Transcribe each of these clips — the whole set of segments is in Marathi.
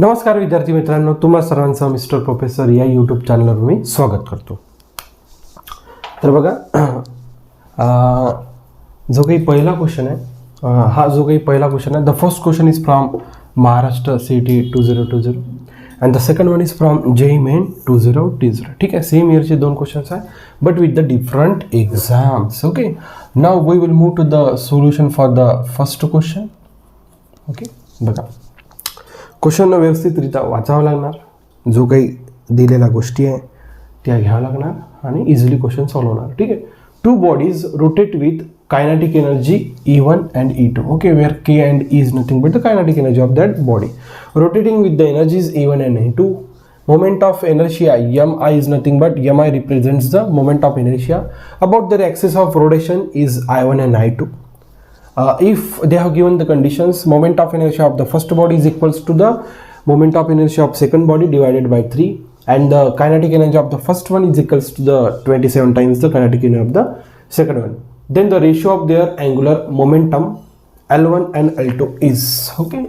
नमस्कार विद्यार्थी मित्रांनो, तुम्हा सर्वांचं मिस्टर प्रोफेसर या यूट्यूब चॅनलवर मी स्वागत करतो. तर बघा, जो काही पहिला क्वेश्चन आहे, the first question is from Maharashtra CET 2020 and the second one is from JEE Main 2020. ठीक आहे, सेम इयरचे दोन क्वेश्चन्स आहे but with the different exams. Okay, now we will move to the solution for the first question. Okay, बघा, क्वेश्चन व्यवस्थितरित्या वाचावं लागणार, जो काही दिलेल्या गोष्टी आहे त्या घ्यावं लागणार आणि इझिली क्वेश्चन सॉल्व्ह होणार. ठीक आहे, two bodies rotate with kinetic energy E1 and E2. Okay, where K and E is nothing but the kinetic energy of that body. Rotating with the energies E1 and E2. Moment of inertia Mi is nothing but Mi represents the moment of inertia about their axis of rotation is I1 and I2. If they have given the conditions, moment of inertia of the first body is equals to the moment of inertia of second body divided by 3, and the kinetic energy of the first one is equals to the 27 times the kinetic energy of the second one. Then the ratio of their angular momentum L1 and L2 is okay.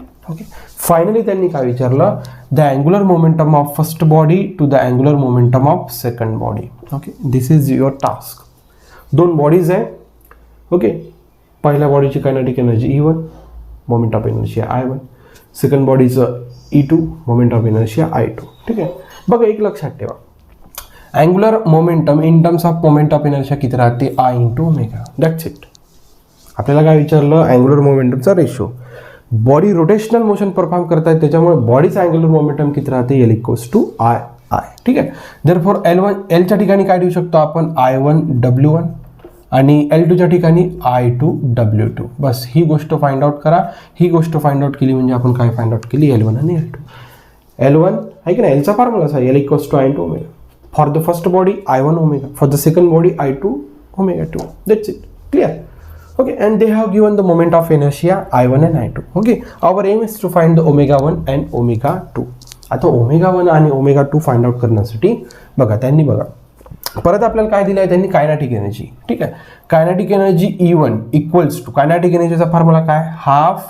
Finally त्यांनी काय विचारलं, the angular momentum of first body to the angular momentum of second body. Okay, this is your task. दोन बॉडीज आहे. ओके, पहिल्या बॉडीची kinetic energy E1, moment of inertia I1. Second बॉडीचं E2, moment of inertia I2. ठीक आहे, बघा एक लक्षात ठेवा, angular momentum in terms of moment of inertia किती राहते, I × ओमेगा. That's it. आपल्याला काय विचारलं, अँग्युलर मोमेंटमचा ratio. Body rotational motion perform करतायत त्याच्यामुळे बॉडीचा अँग्युलर मोमेंटम किती राहते, L = I. ठीक आहे, देअरफॉर Lच्या ठिकाणी काय ठेवू शकतो आपण, I1 W1 आणि L2च्या ठिकाणी I2 W2. बस ही गोष्ट फाइंड आउट करा. ही गोष्ट फाइंड आउट केली म्हणजे आपण काय फाइंड आउट केली, L1 आणि L2. L1 आहे की नाही, Lचा फॉर्म्युला असा, L = I × omega. For the first body I1 omega, for the second body I2 omega 2. That's it. Clear? Okay, and they have given the moment of inertia I1 and I2. Okay, our aim is to find the omega 1 and omega 2. आता omega 1 आणि omega 2 फाइंड आउट करण्यासाठी बघा, त्यांनी बघा परत आपल्याला काय दिलं आहे, त्यांनी कायनेटिक एनर्जी. ठीक आहे, कायनेटिक एनर्जी E1 = कायनेटिक एनर्जीचा फॉर्म्युला काय, ½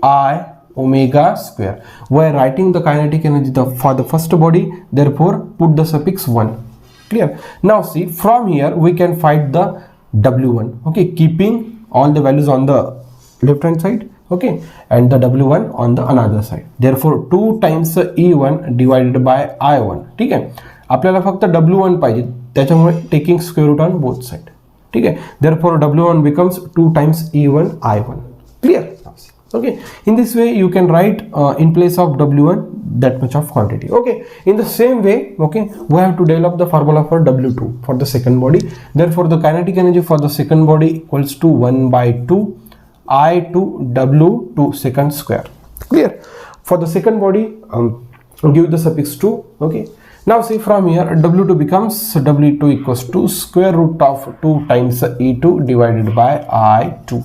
I omega square. While writing the kinetic energy for the first body, therefore put the suffix 1. Clear? Now see, from here we can find the W1. Okay, keeping all the values on the left hand side. Okay, and the W1 on the another side. Therefore 2 times E1 divided by I1. ठीक आहे, आपल्याला फक्त W1 पाहिजे, त्याच्यामुळे taking square root on both side. ठीक आहे, therefore W1 becomes 2 times E1 I1. Clear? Okay, in this way you can write in place of W1 that much of quantity. Okay, in the same way, okay, we have to develop the formula for W2 for the second body. Therefore the kinetic energy for the second body equals to 1/2 I2 W2 second square. Clear? For the second body, give the suffix 2. Okay, now see, from here W2 becomes W2 equals to square root of 2 times E2 divided by I2.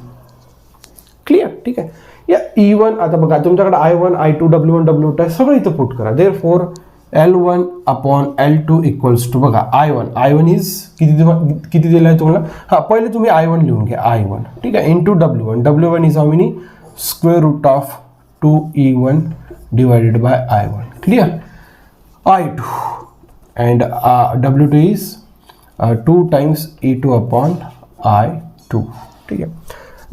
Clear? ठीक आहे, या E1 आता बघा, तुमच्याकडे I1 I2 W1 W2 आहे, सगळं इथं पुट करा. देअरफॉर L1/L2 इक्वल्स टू बघा I1 इज किती दिलं आहे तुम्हाला, हां पहिले तुम्ही I1 लिहून घ्या, I1. ठीक आहे, into W1 is how many, square root of 2E1 divided by I1. Clear? I2 and W2 is 2 times E2/I2. ठीक आहे,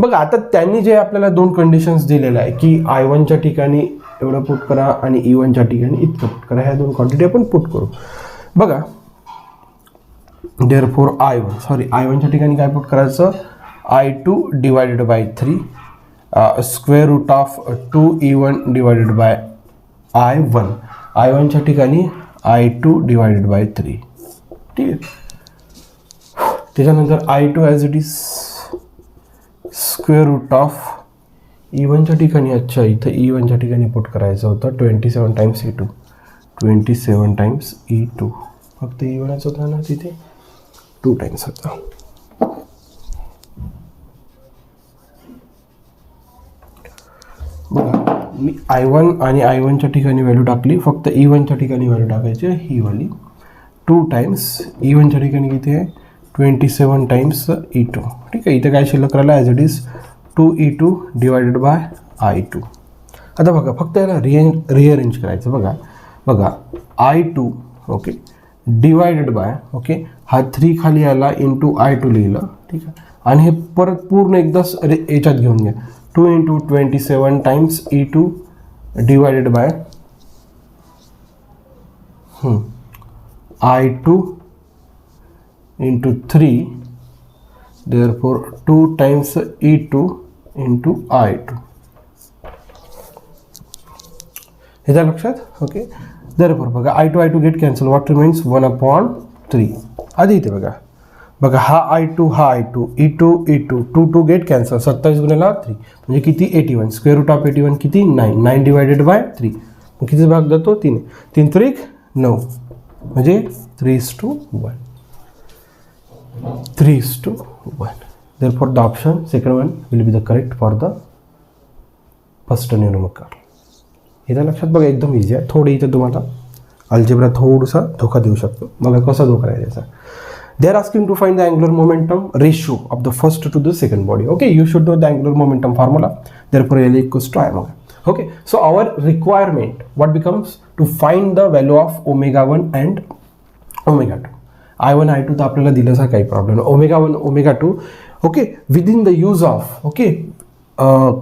बघा आता त्यांनी जे आपल्याला दोन कंडिशन्स दिलेल्या आहे की I1च्या ठिकाणी एवढं पुट करा आणि E1च्या ठिकाणी इतकं पुट करा, ह्या दोन क्वांटिटी आपण पुट करू. बघा, देअरफॉर I1च्या ठिकाणी काय पुट करायचं, I2 divided by 3 square root of 2E1 divided by I1. I1च्या ठिकाणी I2 डिवाइडेड बाय 3. ठीक आहे, त्याच्यानंतर I2 as it is square root of E1च्या ठिकाणी, अच्छा इथं E1च्या ठिकाणी पुट करायचं होतं 27 टाइम्स E2, 27 टाइम्स E2. फक्त E1च होता ना, तिथे 2 टाइम्स होता. बघा, मी I1 आणि I1च्या ठिकाणी व्हॅल्यू टाकली, फक्त E1च्या ठिकाणी व्हॅल्यू टाकायची ही वाली. 2 टाइम्स E1च्या ठिकाणी किती आहे, 27 टाइम्स E2. ठीक आहे, इथे काय शिल्लक राहिला, as it is 2E2 divided by I2. आता बघा फक्त याला रिअरेंज करायचं. बघा I2 okay divided by okay हा 3 खाली आला इंटू I2 लिहिलं, ठीक आहे. आणि हे परत पूर्ण एकदाच याच्यात घेऊन घ्या. 2 into 27 times E2 divided by I2 into 3 therefore 2 times E2 into I2. हे लक्षात ओके. therefore बघा I2 get cancel, what remains 1/3. आधी इथे बघा हा I2 E2 2 गेट कॅन्सल, 27 गुणिले 3 म्हणजे किती 81. स्क्वेअर रूट ऑफ 81 किती 9 डिवायडेड बाय 3. मग किती भाग जातो 3. 3 त्रिक 9 म्हणजे 3:1. 3:1. therefore the option second one will be the correct for the first numerical. इथं लक्षात बघा एकदम इझी आहे. थोडी इथं तुम्हाला अल्जेब्रा थोडासा धोका देऊ शकतो. बघा कसा धोका आहे त्याचा. They are asking to find the angular momentum ratio of the first to the second body. Okay, you should know the angular momentum formula. Therefore, L equals to I omega. Okay, so our requirement what becomes to find the value of omega 1 and omega 2. I1 I2 तर आपल्याला दिलासा काही प्रॉब्लेम नाही. omega 1 omega 2 okay within the use of okay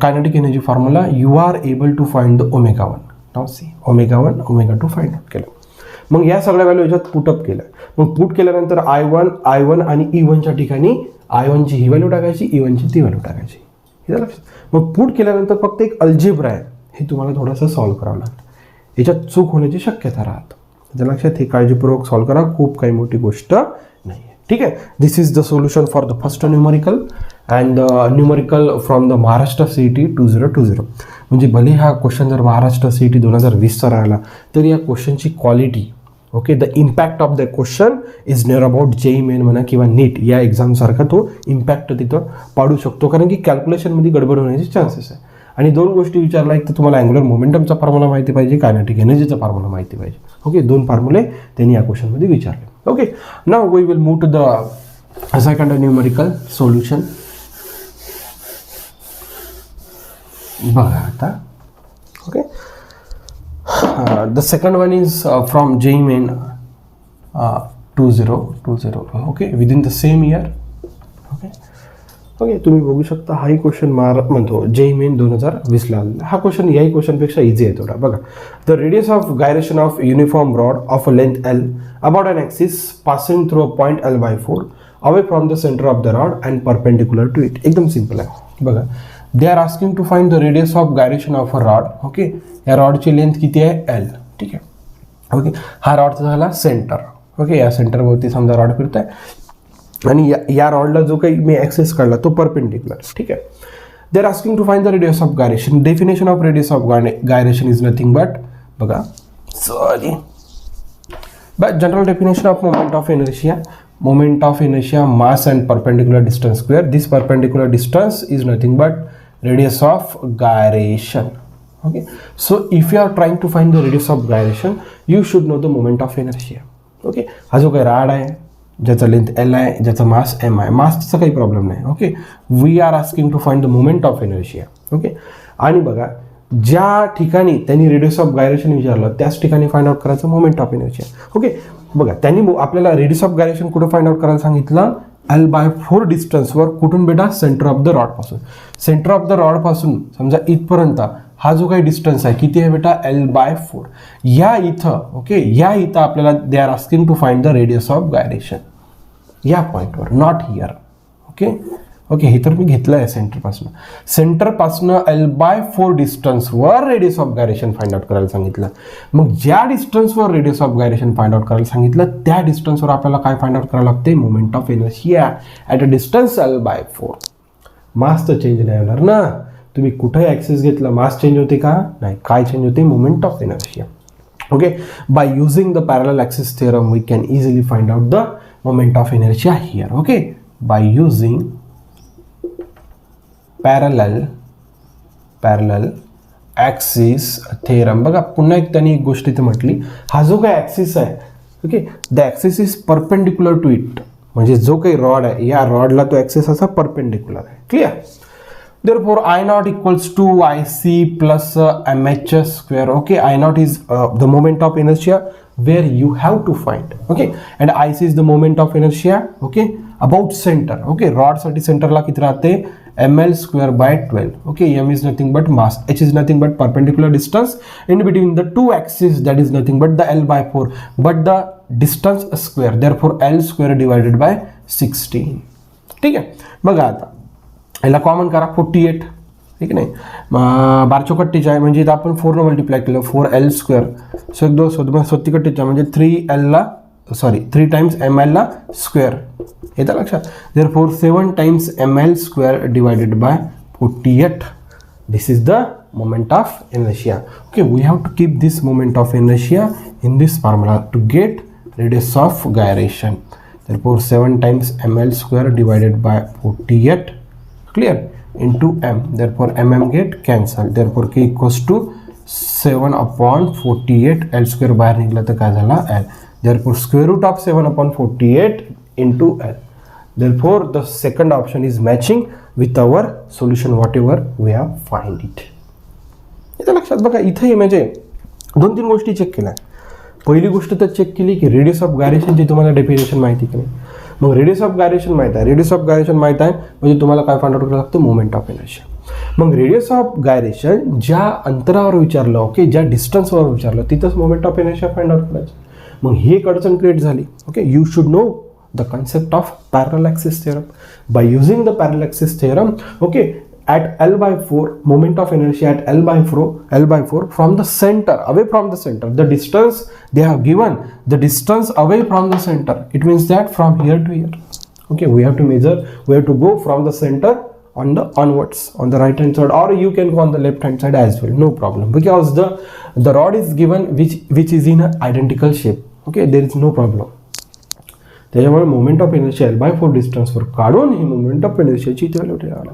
kinetic energy formula you are able to find the omega 1. Now see omega 1 omega 2 find out केलं. मग या सगळ्या व्हॅल्यू याच्यात पुटअप केलं. मग पुट केल्यानंतर I1 आणि E1च्या ठिकाणी I1 ची ही व्हॅल्यू टाकायची, E1 ची ती व्हॅल्यू टाकायची. हे लक्षात. मग पुट केल्यानंतर फक्त एक अल्जेब्रा आहे, हे तुम्हाला थोडंसं सॉल्व्ह करावं लागतं. याच्यात चूक होण्याची शक्यता राहते. त्याच्या लक्षात हे काळजीपूर्वक सॉल्व्ह करा, खूप काही मोठी गोष्ट नाही आहे. ठीक आहे. This is the solution for the first numerical and numerical from the Maharashtra CET 2020. म्हणजे भले हा क्वेश्चन जर महाराष्ट्र CET 2020चा राहिला तरी या क्वेश्चनची quality okay the impact of the question is near about JEE main म्हणा किंवा नीट या एक्झामसारखा तो इम्पॅक्ट तिथं पाडू शकतो, कारण की कॅल्क्युलेशनमध्ये गडबड होण्याचे चान्सेस आहे. आणि दोन गोष्टी विचारला, एक तर तुम्हाला अँग्युलर मोमेंटमचा फॉर्म्युला माहिती पाहिजे, कायनेटिक एनर्जीचा फॉर्म्युला माहिती पाहिजे. ओके, दोन फॉर्म्युले त्यांनी या क्वेश्चनमध्ये विचारले. Okay, now we will move to the second numerical solution. बघा आता okay the second one is from JEE main 2020 okay within the same year. Okay तुम्ही बघू शकता हाही क्वेश्चन म्हणतो JEE main 2020 ला आलेला. हा क्वेश्चन याही क्वेश्चनपेक्षा इझी आहे थोडा. बघा, the radius of gyration of uniform rod of a length L about an axis passing through a point L/4 away from the center of the rod and perpendicular to it. एकदम सिंपल आहे. बघा, they are asking to find the radius of gyration of a rod. Okay, या रॉडची लेंथ किती आहे L. ठीक आहे. ओके, हा रॉडचा झाला सेंटर. ओके, या सेंटरवरती समजा रॉड फिरत आहे आणि या रॉडला जो काही मी ॲक्सेस काढला तो परपेंडिक्युलर. ठीक आहे. They are asking to find the radius of gyration. Definition of radius of gyration is nothing but बघा sorry but general definition of moment of inertia, mass and perpendicular distance square. This perpendicular distance is nothing but radius of gyration. Okay, so if you are trying to find the radius of gyration you should know the moment of inertia. Okay, हा जो काही राड आहे ज्याचा लेंथ L आहे, ज्याचा मास M आहे, मासचा काही प्रॉब्लेम नाही. Okay, we are asking to find the moment of inertia. Okay, आणि बघा ज्या ठिकाणी त्यांनी रेडियस ऑफ गायरेशन विचारलं त्याच ठिकाणी फाइंड आउट करायचं मोमेंट ऑफ इनर्शिया. ओके, बघा त्यांनी आपल्याला रेडियस ऑफ गायरेशन कुठं फाइंड आउट करायला सांगितलं, L/4 डिस्टन्सवर. कुठून बेटा, सेंटर ऑफ द रॉड पासून. सेंटर ऑफ द रॉड पासून समजा इथपर्यंत हा जो काही डिस्टन्स आहे किती आहे बेटा, L/4. या इथं ओके, या इथं आपल्याला they are asking to find the radius of gyration या पॉईंटवर, नॉट हियर. ओके ओके, हे तर मी घेतलं आहे सेंटरपासनं L/4 डिस्टन्सवर radius of gyration find out करायला सांगितलं. मग ज्या डिस्टन्सवर radius of gyration find out करायला सांगितलं त्या डिस्टन्सवर आपल्याला काय फाइंड आउट करावं लागते, moment of inertia at a distance L/4. मास तर चेंज नाही होणार ना, तुम्ही कुठे ॲक्सेस घेतला मास चेंज होते का नाही, काय चेंज होते, moment of inertia. Okay, by using the parallel axis theorem we can easily find out the moment of inertia here. Okay, by using parallel axis theorem. बघा पुन्हा एक त्यांनी एक गोष्ट इथे म्हटली, हा जो काही ॲक्सिस आहे okay, the axis is perpendicular to it. म्हणजे जो काही रॉड आहे या रॉडला तो ॲक्सिस असा परपेंडिक्युलर आहे. Clear. Therefore, I naught equals to IC plus MH square. Okay, I naught is the moment of inertia where you have to find. Okay, and IC is the moment of inertia. Okay, about center. Okay, rod साठी center ला किती राहते ml square by 12. Okay, m is nothing but mass, h is nothing but perpendicular distance in between the two axes, that is nothing but the L by 4, but the distance square, therefore L square divided by 16. ठीक है, बघा आता याला कॉमन करा 48, ठीक नाही, 12 म्हणजे इथं आपण 4 ने मल्टिप्लाय केलं 4L स्क्वेअर, सो एक 2 70 कट्टीचा म्हणजे 3L ला सॉरी 3 टाइम्स ML ला स्क्वेअर, येतं लक्षात. Therefore 7 times ML square divided by 48. This is the moment of inertia. Okay, we have to keep this moment of inertia in this formula to get radius of gyration. Therefore 7 times ML square divided by 48, clear, into m, therefore mm get cancelled, therefore k equals to 7 upon 48, L square बाहेर निघला तर काय झाला L, therefore square root of 7 upon 48 into L. Therefore the second option is matching with our solution whatever we have find it. इथं लक्षात बघा, इथे म्हणजे 2-3 गोष्टी चेक केल्या. पहिली गोष्ट तर चेक केली की रेडियस ऑफ गायरेशनची तुम्हाला डेफिनेशन माहिती की नाही. मग रेडियस ऑफ गायरेशन माहीत आहे, रेडियस ऑफ गायरेशन माहीत आहे म्हणजे तुम्हाला काय फाइंड आउट करावं लागतं, मोमेंट ऑफ इनर्शिया. मग रेडियस ऑफ गायरेशन ज्या अंतरावर विचारलं, ओके, ज्या डिस्टन्सवर विचारलं तिथंच moment of inertia find out करायचं. मग ही एक अडचण क्रिएट झाली. Okay, you should know the concept of parallel axis theorem. Bye using the parallel axis theorem, okay, at L by 4, moment of inertia at L by 4 from the center, away from the center, the distance they have given, the distance away from the center, it means that from here to here. Okay, we have to measure, we have to go from the center on the onwards on the right hand side, or you can go on the left hand side as well, no problem, because the rod is given which is in an identical shape. Okay, there is no problem. त्याच्यामुळे moment of inertia L by 4 डिस्टन्सवर काढून ही मोमेंट ऑफ इनर्शियाची इथे व्हॅल्यू ठेवायला.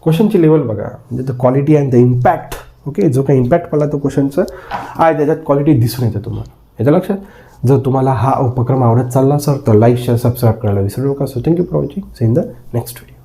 क्वेश्चनची लेवल बघा, म्हणजे the quality and the impact. Okay, जो काही इम्पॅक्ट पडला तो क्वेश्चनचं आहे त्याच्यात क्वालिटी दिसून येते तुम्हाला, याच्या लक्षात. जर तुम्हाला हा उपक्रम आवडत चालला सर तर लाईक शेअर सबस्क्राईब करायला विसरू नका. So thank you for watching. See in the next video.